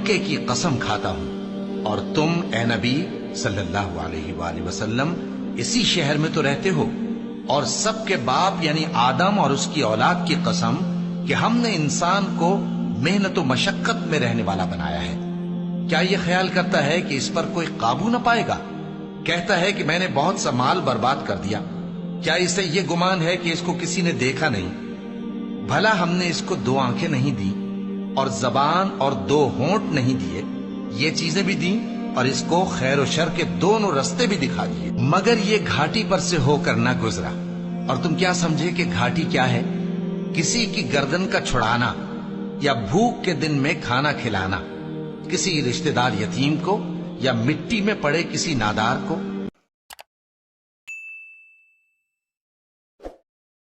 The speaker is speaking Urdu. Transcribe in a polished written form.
مکے کی قسم کھاتا ہوں اور تم اے نبی صلی اللہ علیہ وآلہ وسلم اسی شہر میں تو رہتے ہو، اور سب کے باپ یعنی آدم اور اس کی اولاد کی قسم کہ ہم نے انسان کو محنت و مشقت میں رہنے والا بنایا ہے، کیا یہ خیال کرتا ہے کہ اس پر کوئی قابو نہ پائے گا؟ کہتا ہے کہ میں نے بہت سا مال برباد کر دیا، کیا اسے یہ گمان ہے کہ اس کو کسی نے دیکھا نہیں؟ بھلا ہم نے اس کو 2 آنکھیں نہیں دی اور زبان اور 2 ہونٹ نہیں دیے؟ یہ چیزیں بھی دیں اور اس کو خیر و شر کے دونوں رستے بھی دکھا دیے، مگر یہ گھاٹی پر سے ہو کر نہ گزرا۔ اور تم کیا سمجھے کہ گھاٹی کیا ہے؟ کسی کی گردن کا چھڑانا یا بھوک کے دن میں کھانا کھلانا، کسی رشتہ دار یتیم کو یا مٹی میں پڑے کسی نادار کو،